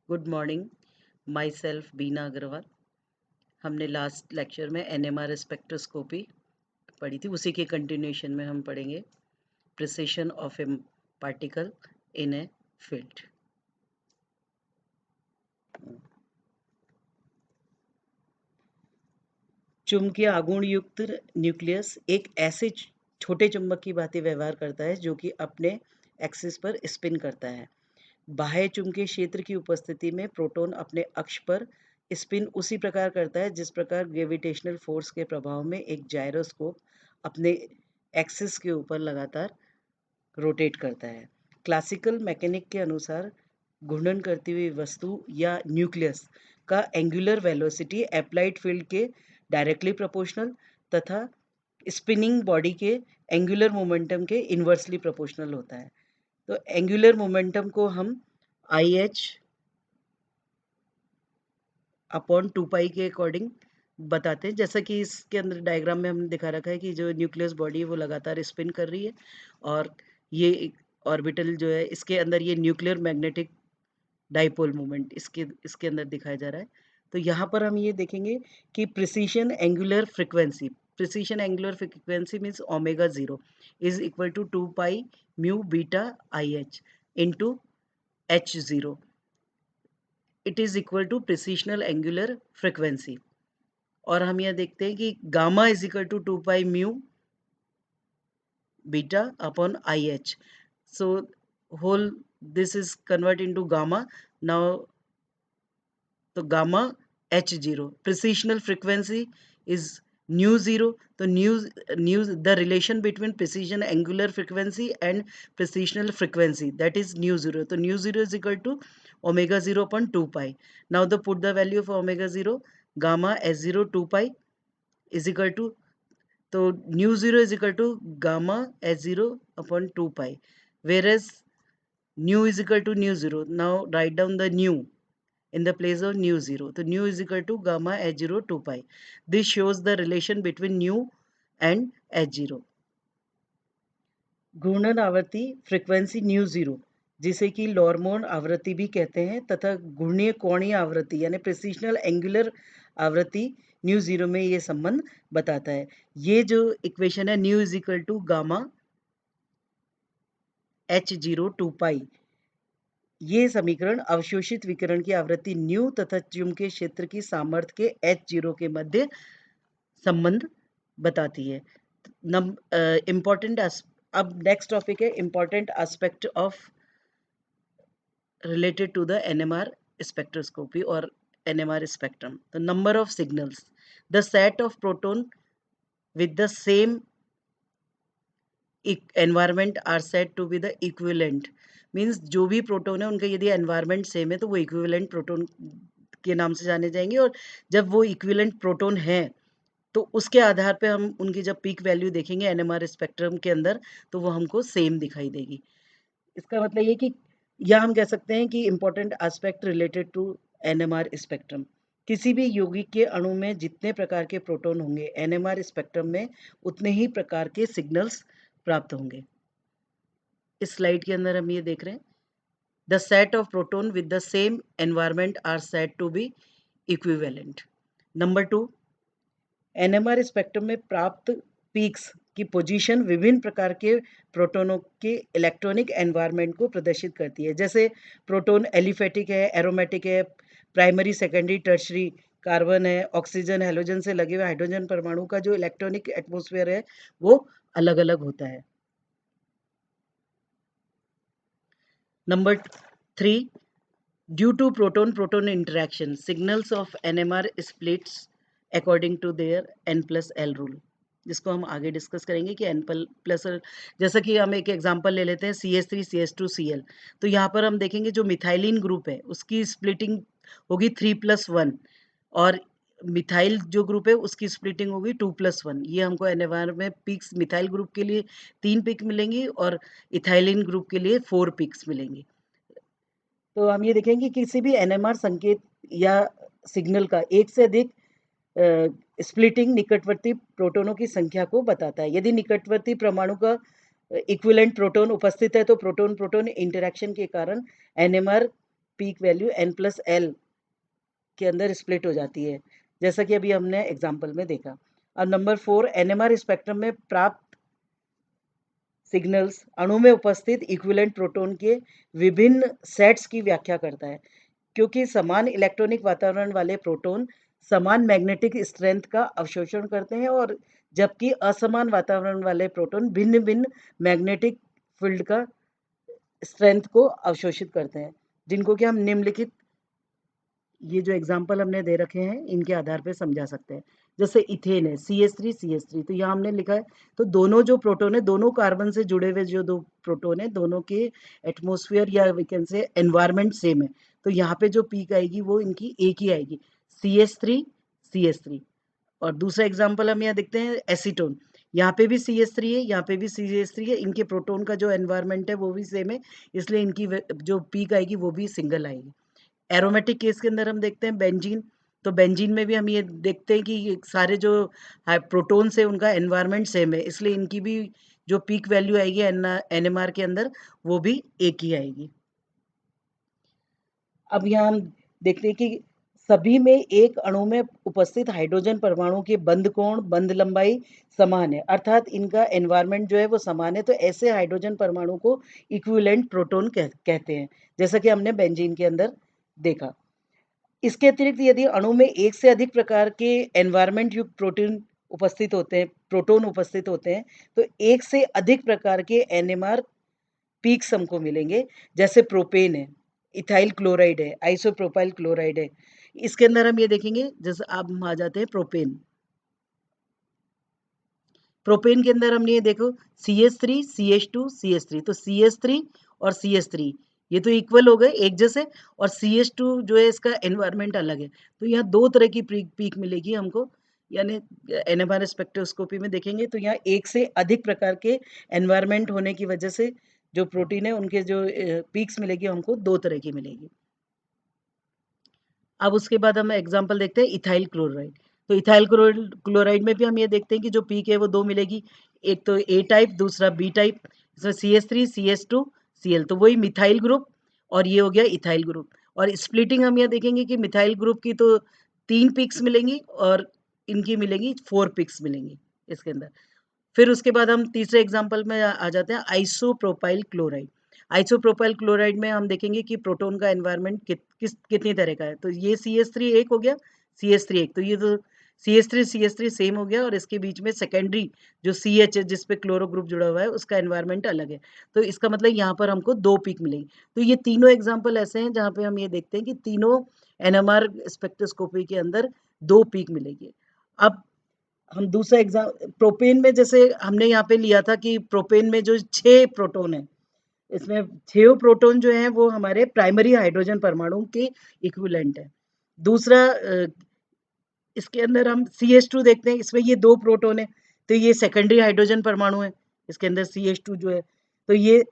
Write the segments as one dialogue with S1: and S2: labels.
S1: Good morning. My self बीना अग्रवाल। हमने last lecture में NMR spectroscopy पढ़ी थी, उसी के कंटिन्यूएशन में हम पढ़ेंगे precision of A particle in a field. चुंबकीय आघूर्ण युक्त न्यूक्लियस एक ऐसे छोटे चुंबक की भांति व्यवहार करता है जो कि अपने एक्सिस पर स्पिन करता है। बाह्य चुंबकीय क्षेत्र की उपस्थिति में प्रोटॉन अपने अक्ष पर स्पिन उसी प्रकार करता है जिस प्रकार ग्रेविटेशनल फोर्स के प्रभाव में एक जायरोस्कोप अपने एक्सिस के ऊपर लगातार रोटेट करता है। क्लासिकल मैकेनिक के अनुसार घूर्णन करती हुई वस्तु या न्यूक्लियस का एंगुलर वेलोसिटी अप्लाइड फील्ड के डायरेक्टली प्रोपोर्शनल तथा स्पिनिंग बॉडी के एंगुलर मोमेंटम के इन्वर्सली प्रोपोर्शनल होता है। तो एंगुलर मोमेंटम को हम IH अपॉन 2 पाई के अकॉर्डिंग बताते हैं, जैसा कि इसके अंदर डायग्राम में हमने दिखा रखा है कि जो न्यूक्लियस बॉडी है वो लगातार स्पिन कर रही है और ये ऑर्बिटल जो है इसके अंदर ये न्यूक्लियर मैग्नेटिक डाइपोल मोमेंट इसके अंदर दिखाया जा रहा है। तो यहाँ पर हम ये देखेंगे कि precession angular frequency means omega 0 is equal to 2 pi mu beta IH into H0। It is equal to precessional angular frequency. और हम यह देखते हैं कि gamma is equal to 2 pi mu beta upon IH। So whole this is convert into gamma now. तो gamma H0 precessional frequency is nu 0। तो nu the relation between precession angular frequency and precessional frequency that is nu 0। तो nu 0 is equal to omega 0 upon 2 pi. Now the put the value of omega 0 gamma H0 2 pi is equal to, तो nu 0 is equal to gamma H0 upon 2 pi, whereas nu is equal to nu 0। Now write down the nu in the place of nu 0. So nu is equal to gamma H0 2 pi. This shows the relation between nu and H0. घूर्णन आवृत्ति frequency new 0 जिसे कि लॉरमोन आवृत्ति भी कहते हैं तथा घूर्णीय कोणीय आवृत्ति यानी प्रिसिशनल एंगुलर आवृत्ति न्यू 0 में ये संबंध बताता है। ये जो इक्वेशन है nu is equal to gamma H0 2 pi, ये समीकरण अवशोषित विकिरण की आवृत्ति न्यू तथा चुंबकीय क्षेत्र की सामर्थ्य के H0 के मध्य संबंध बताती है। इम्पोर्टेंट अब नेक्स्ट टॉपिक है important aspect of related to the NMR spectroscopy और NMR spectrum. The number of signals, the set of proton with the same environment are said to be the equivalent. Means जो भी proton है उनका यदि environment same है तो वो equivalent proton के नाम से जाने जाएंगे, और जब वो इक्विवेलेंट प्रोटॉन है तो उसके आधार पे हम उनकी जब पीक वैल्यू देखेंगे NMR स्पेक्ट्रम के अंदर तो वो हमको सेम दिखाई देगी। इसका मतलब ये कि या हम कह सकते हैं कि important aspect related to NMR spectrum, किसी भी यौगिक के अणु में जितने प्रकार के प्रोटॉन होंगे NMR स्पेक्ट्रम में उतने ही प्रकार के सिग्नल्स प्राप्त होंगे। इस स्लाइड के अंदर हम ये देख रहे हैं the set of proton with the same environment are said to be equivalent. Number 2, NMR spectrum में प्राप्त पीक्स की पोजीशन विभिन्न प्रकार के प्रोटॉनों के इलेक्ट्रॉनिक एनवायरनमेंट को प्रदर्शित करती है। जैसे प्रोटॉन एलिफेटिक है, एरोमेटिक है, प्राइमरी सेकेंडरी टर्शरी, कार्बन है, ऑक्सीजन, हैलोजन से लगे हुए हाइड्रोजन परमाणु का जो इलेक्ट्रॉनिक एटमॉस्फेयर है वो अलग अलग होता है। Number 3, due to proton-proton interaction, signals of NMR splits according to their n+l rule, जिसको हम आगे डिस्कस करेंगे कि n+l, जैसा कि हम एक एग्जांपल ले लेते हैं CH3 CH2 Cl। तो यहाँ पर हम देखेंगे जो मिथाइलिन ग्रुप है उसकी स्प्लिटिंग होगी 3+1 और मिथाइल जो ग्रुप है उसकी स्प्लिटिंग होगी 2+1। ये हमको NMR में पिक्स मिथाइल ग्रुप के लिए 3 पिक मिलेंगी और इथाइलिन ग्रुप के लिए 4 पिक्स मिलेंगी। तो हम ये देखेंगे कि किसी भी NMR संकेत या सिग्नल का एक से अधिक स्प्लिटिंग निकटवर्ती प्रोटॉनों की संख्या को बताता है। यदि निकटवर्ती परमाणु का इक्विवेलेंट प्रोटॉन उपस्थित है तो प्रोटॉन प्रोटॉन इंटरेक्शन के कारण NMR पीक वैल्यू n+l के अंदर स्प्लिट हो जाती है, जैसा कि अभी हमने एग्जाम्पल में देखा। अब नंबर 4, एनएमआर स्पेक्ट्रम में प्राप्त सिग्नल्स अणु में उपस्थित इक्विवेलेंट प्रोटॉन के विभिन्न सेट्स की व्याख्या करता है, क्योंकि समान इलेक्ट्रॉनिक वातावरण वाले प्रोटॉन समान मैग्नेटिक स्ट्रेंथ का अवशोषण करते हैं, और जबकि असमान वातावरण वाले प्रोटॉन भिन्न भिन्न मैग्नेटिक फील्ड का स्ट्रेंथ को अवशोषित करते हैं, जिनको कि हम निम्नलिखित ये जो एग्जाम्पल हमने दे रखे हैं इनके आधार पे समझा सकते हैं। जैसे इथेन है, CH3 तो यहाँ हमने लिखा है, तो दोनों जो प्रोटॉन है, दोनों कार्बन से जुड़े हुए जो दो प्रोटॉन है, दोनों के एटमॉस्फेयर या we can say environment same है, तो यहाँ पे जो पीक आएगी वो इनकी एक ही आएगी, CH3 और दूसरा एग्जाम्पल हम यहाँ देखते हैं एसीटोन, यहाँ पे भी CH3 है, यहाँ पे भी CH3 है, इनके प्रोटॉन का जो एनवायरनमेंट है वो भी सेम है, इसलिए इनकी जो पीक आएगी वो भी सिंगल आएगी। एरोमेटिक केस के अंदर हम देखते हैं बेंजीन, तो बेंजीन में भी हम ये देखते हैं कि ये सारे जो प्रोटॉन्स है उनका एनवायरनमेंट सेम है, इसलिए इनकी भी जो पीक वैल्यू आएगी एनएमआर के अंदर वो भी एक ही आएगी। अब यहाँ हम देखते हैं कि सभी में एक अणु में उपस्थित हाइड्रोजन परमाणु के बंध कोण, बंध लंबाई समान है, अर्थात इनका एनवायरनमेंट जो है वो समान है, तो ऐसे हाइड्रोजन परमाणु को इक्विवेलेंट प्रोटॉन कहते हैं, जैसा कि हमने बेंजीन के अंदर देखा। इसके अतिरिक्त यदि अणु में एक से अधिक प्रकार के एनवायरनमेंट युक्त प्रोटॉन उपस्थित होते हैं, तो एक से अधिक प्रकार के एनएमआर पीक्स हमको मिलेंगे, जैसे प्रोपेन है, इथाइल क्लोराइड है, आइसोप्रोपाइल क्लोराइड है। इसके अंदर हम ये देखेंगे, जैसे अब हम आ जाते हैं प्रोपेन। प्रोपेन के अंदर हमने ये देखो CH3 CH2 CH3, तो CH3 और CH3 ये तो इक्वल हो गए, एक जैसे, और CH2 जो है इसका एनवायरनमेंट अलग है, तो यहाँ दो तरह की पीक मिलेगी हमको, यानी एनएमआर स्पेक्ट्रोस्कोपी में देखेंगे तो यहाँ एक से अधिक प्रकार के एनवायरनमेंट होने की वजह से जो प्रोटीन है उनके जो पीक्स मिलेगी हमको दो तरह की मिलेगी। अब उसके बाद हम एग्जाम्पल देखते हैं इथाइल क्लोराइड, तो इथाइल क्लोराइड में भी हम ये देखते हैं कि जो पीक है वो दो मिलेगी, एक तो ए टाइप, दूसरा बी टाइप, इसमें CH3 CH2 Cl, तो वही मिथाइल ग्रुप, और ये हो गया इथाइल ग्रुप। और स्प्लिटिंग हम ये देखेंगे कि मिथाइल ग्रुप की तो 3 पिक्स मिलेंगी और इनकी मिलेंगी 4 पिक्स मिलेंगी इसके अंदर। फिर उसके बाद हम तीसरे एग्जाम्पल में आ जाते हैं आइसोप्रोपाइल क्लोराइड। आइसोप्रोपाइल क्लोराइड में हम देखेंगे कि प्रोटॉन का एनवायरनमेंट कितनी तरह का है, तो ये CH3 एक हो गया, CH3 एक, तो ये तो CH3 सेम हो गया, और इसके बीच में सेकेंडरी जो CH है जिसपे क्लोरो ग्रुप जुड़ा हुआ है उसका एनवायरनमेंट अलग है, तो इसका मतलब यहाँ पर हमको दो पीक मिलेगी। तो ये तीनों एग्जाम्पल ऐसे हैं जहाँ पे हम ये देखते हैं कि तीनों एनएमआर स्पेक्ट्रोस्कोपी के अंदर दो पीक मिलेगी। अब हम दूसरा एग्जाम प्रोपेन में, जैसे हमने यहाँ पे लिया था कि प्रोपेन में जो 6 प्रोटॉन है, इसमें 6 प्रोटॉन जो हैं वो हमारे प्राइमरी हाइड्रोजन परमाणु के इक्विवेलेंट है। दूसरा इसके अंदर हम CH2 देखते हैं, इसमें ये 2 प्रोटॉन है, तो ये सेकेंडरी हाइड्रोजन परमाणु है, इसके अंदर CH2 जो है, तो ये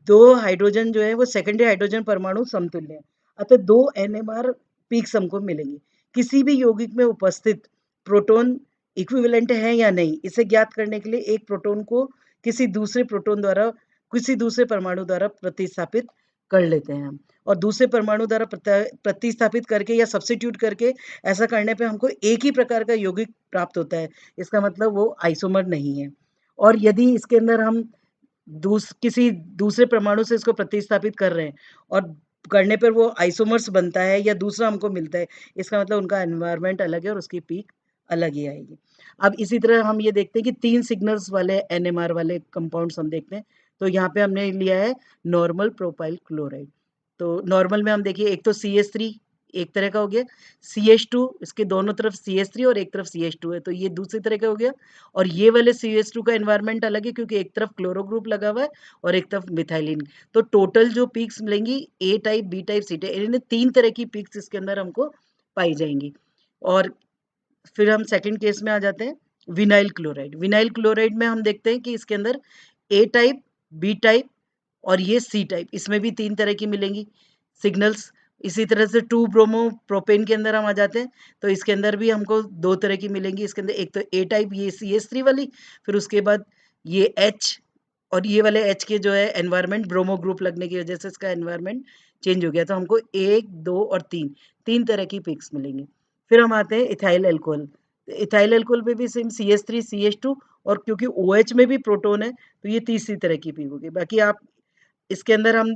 S1: 2 हाइड्रोजन जो है वो सेकेंडरी हाइड्रोजन परमाणु समतुल्य है, अतः 2 NMR पीक्स हमको मिलेंगे। किसी भी यौगिक में उपस्थित प्रोटॉन इक्विवेलेंट है या नहीं, इसे ज्ञात करने के लिए एक प्रोटॉन को किसी दूसरे प्रोटॉन द्वारा, किसी दूसरे परमाणु द्वारा प्रतिस्थापित कर लेते हैं हम, और दूसरे परमाणु द्वारा प्रतिस्थापित करके या सब्स्टिट्यूट करके ऐसा करने पे हमको एक ही प्रकार का यौगिक प्राप्त होता है, इसका मतलब वो आइसोमर नहीं है। और यदि इसके अंदर हम किसी दूसरे परमाणु से इसको प्रतिस्थापित कर रहे हैं और करने पर वो आइसोमर्स बनता है या दूसरा हमको मिलता है, इसका मतलब उनका एनवायरनमेंट अलग है और उसकी पीक अलग ही आएगी। अब इसी तरह हम ये देखते हैं कि 3 सिग्नल्स वाले एनएमआर वाले कंपाउंड्स हम देखते हैं, तो यहाँ पे हमने लिया है नॉर्मल प्रोपाइल क्लोराइड। तो नॉर्मल में हम देखिए एक तो CH3 एक तरह का हो गया, CH2 इसके दोनों तरफ CH3 और एक तरफ CH2 है, तो ये दूसरी तरह का हो गया, और ये वाले CH2 का एनवायरनमेंट अलग है क्योंकि एक तरफ क्लोरो ग्रुप लगा हुआ है और एक तरफ मिथाइलिन। तो टोटल जो पीक्स मिलेंगी A type, B type, C type, इन्हें 3 तरह की पीक्स इसके अंदर हमको पाई जाएंगी। और फिर हम सेकंड केस में आ जाते हैं विनाइल क्लोराइड। विनाइल क्लोराइड में हम देखते हैं कि इसके अंदर ए टाइप, बी टाइप और ये सी टाइप, इसमें भी 3 तरह की मिलेंगी सिग्नल्स। इसी तरह से 2 ब्रोमो प्रोपेन के अंदर हम आ जाते हैं, तो इसके अंदर भी हमको 2 तरह की मिलेंगी। इसके अंदर एक तो ए टाइप, ये CH3 वाली, फिर उसके बाद ये H, और ये वाले H के जो है एनवायरनमेंट ब्रोमो ग्रुप लगने की वजह से इसका एनवायरनमेंट चेंज हो गया, तो हमको 1, 2 और 3 तरह की पीक्स मिलेंगी। फिर हम आते हैं इथाइल अल्कोहल। इथाइल अल्कोहल में भी सेम CH3 CH2 और क्योंकि OH में भी प्रोटॉन है, तो ये तीसरी तरह की पीक होगी। बाकी आप इसके अंदर हम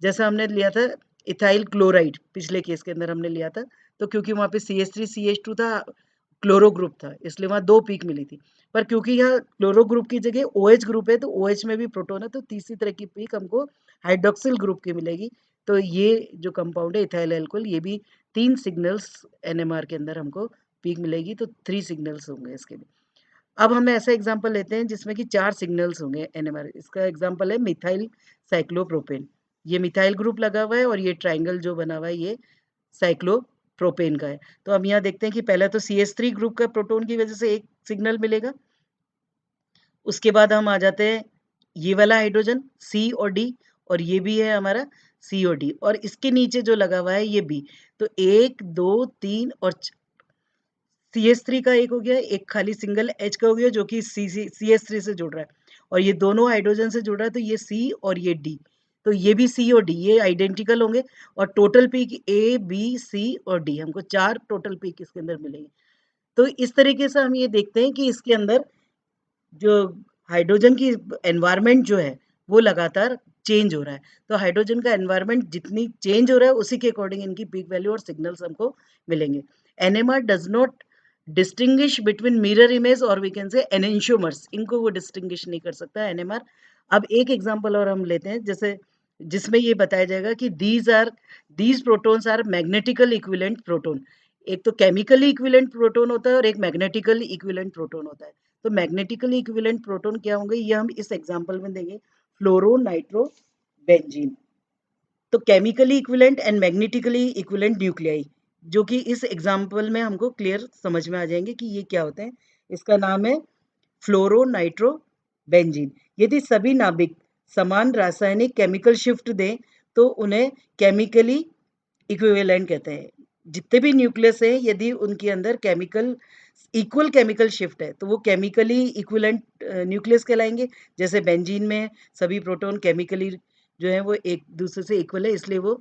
S1: जैसा हमने लिया था इथाइल क्लोराइड, पिछले केस के अंदर हमने लिया था, तो क्योंकि वहाँ पे CH3 CH2 था, क्लोरो ग्रुप था, इसलिए वहाँ 2 पीक मिली थी। पर क्योंकि यहाँ क्लोरो ग्रुप की जगह OH ग्रुप है, तो OH में भी प्रोटॉन है, तो तीसरी तरह की पीक हमको हाइड्रॉक्सिल ग्रुप की मिलेगी। तो ये जो कंपाउंड है इथाइल अल्कोहल, ये भी 3 सिग्नल्स NMR के अंदर हमको पीक मिलेगी, तो 3 सिग्नल्स होंगे इसके भी। अब हम ऐसा एग्जांपल लेते हैं जिसमें कि 4 सिग्नल्स होंगे NMR। इसका एग्जांपल है मिथाइल साइक्लोप्रोपेन। ये मिथाइल ग्रुप लगा हुआ है और ये ट्रायंगल जो बना हुआ है ये साइक्लोप्रोपेन का है। तो अब यहाँ देखते हैं कि पहला तो CH3 ग्रुप का प्रोटॉन की वजह से एक सिग्नल मिलेगा। उसके बाद हम आ जाते हैं ये वाला हाइड्रोजन C और D, और ये भी है हमारा C और D, और इसके नीचे जो लगा हुआ है ये B। तो 1, 2, 3 और CH3 का एक हो गया, एक खाली सिंगल H का हो गया जो कि CH3 से जुड़ रहा है, और ये दोनों हाइड्रोजन से जुड़ रहा है, तो ये C और ये D। तो ये भी C और D ये आइडेंटिकल होंगे, और total peak A, B, C और D, हमको 4 टोटल पीक इसके अंदर मिलेंगे। तो इस तरीके से हम ये देखते हैं कि इसके अंदर जो हाइड्रोजन की एनवायरनमेंट जो है वो लगातार चेंज हो रहा है। तो हाइड्रोजन का एनवायरनमेंट जितनी चेंज हो रहा है उसी के अकॉर्डिंग इनकी पीक वैल्यू और सिग्नल्स हमको मिलेंगे। NMR does not distinguish between mirror image और वी कैन से एनेंशियोमर्स, इनको वो डिस्टिंग्विश नहीं कर सकता है NMR। अब एक एग्जांपल और हम लेते हैं, जैसे जिसमें ये बताया जाएगा कि these protons are magnetical equivalent proton. एक तो केमिकली इक्विवेलेंट प्रोटॉन होता है और एक मैग्नेटिकली इक्विवेलेंट प्रोटॉन होता है। तो मैग्नेटिकली इक्विवेलेंट प्रोटॉन क्या होंगे ये हम इस एग्जांपल में देंगे, फ्लोरो नाइट्रो बेंजीन। तो chemically equivalent and magnetically equivalent nuclei, जो कि इस एग्जांपल में हमको क्लियर समझ में आ जाएंगे कि ये क्या होते हैं। इसका नाम है फ्लोरो नाइट्रो बेंजीन। यदि सभी नाभिक समान रासायनिक केमिकल शिफ्ट दें तो उन्हें केमिकली इक्विवेलेंट कहते हैं। जितने भी न्यूक्लियस हैं यदि उनके अंदर इक्वल केमिकल शिफ्ट है तो वो केमिकली इक्विवेलेंट न्यूक्लियस कहलाएंगे। जैसे बेंजीन में सभी प्रोटॉन केमिकली जो है वो एक दूसरे से इक्वल है, इसलिए वो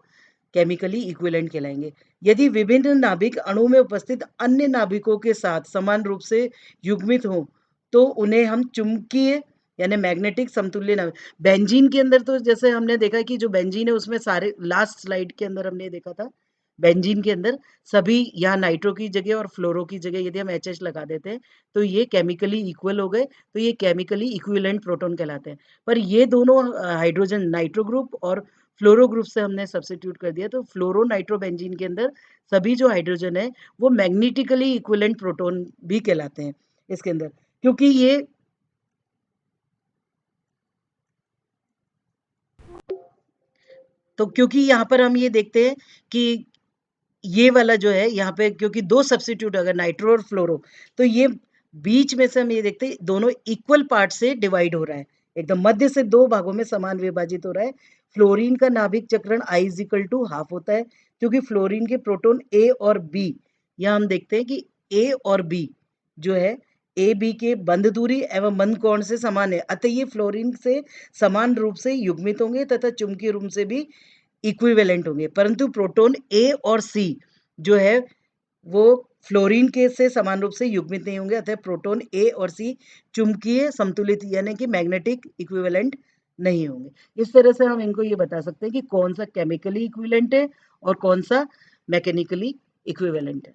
S1: केमिकली इक्विवेलेंट कहलाएंगे। यदि विभिन्न नाभिक अणु में उपस्थित अन्य नाभिकों के साथ समान रूप से युग्मित हों तो उन्हें हम चुंबकीय यानी मैग्नेटिक समतुल्य नाभिक। बेंजीन के अंदर तो जैसे हमने देखा कि जो बेंजीन है उसमें सारे लास्ट स्लाइड के अंदर हमने देखा था, बेंजीन के अंदर सभी यहाँ नाइट्रो की जगह और फ्लोरो की जगह यदि हम HH लगा देते हैं तो ये केमिकली इक्वल हो गए, तो ये केमिकली इक्विवेलेंट प्रोटॉन कहलाते हैं। पर ये दोनों हाइड्रोजन नाइट्रो ग्रुप और फ्लोरो ग्रुप से हमने सब्स्टिट्यूट कर दिया, तो फ्लोरो नाइट्रो बेंजीन के अंदर सभी जो हाइड्रोजन है वो मैग्नेटिकली इक्विवेलेंट प्रोटॉन भी कहलाते हैं इसके अंदर, क्योंकि ये तो क्योंकि यहाँ पर हम ये देखते हैं कि ये वाला जो है यहाँ पे क्योंकि 2 सब्स्टिट्यूट अगर नाइट्रो और फ्लोरो, तो ये बीच में से हम ये देखते हैं दोनों इक्वल पार्ट से डिवाइड हो रहा है, एकदम मध्य से 2 भागों में समान विभाजित हो रहा है। फ्लोरीन का नाभिक चक्रण I is equal to half होता है, क्योंकि फ्लोरीन के प्रोटॉन A और B, यहाँ हम देखते हैं कि A और B जो है ए बी के बंध दूरी एवं बंध कोण से समान है, अतः ये फ्लोरीन से समान रूप से युग्मित होंगे तथा चुंबकीय रूप से भी इक्विवेलेंट होंगे। परंतु प्रोटॉन ए और सी जो है वो फ्लोरीन के से समान रूप से युग्मित नहीं होंगे, अतः प्रोटॉन ए और सी चुंबकीय समतुलित यानी कि मैग्नेटिक इक्विवेलेंट नहीं होंगे। इस तरह से हम इनको ये बता सकते हैं कि कौन सा केमिकली इक्विवेलेंट है और कौन सा मैकेनिकली इक्विवेलेंट है।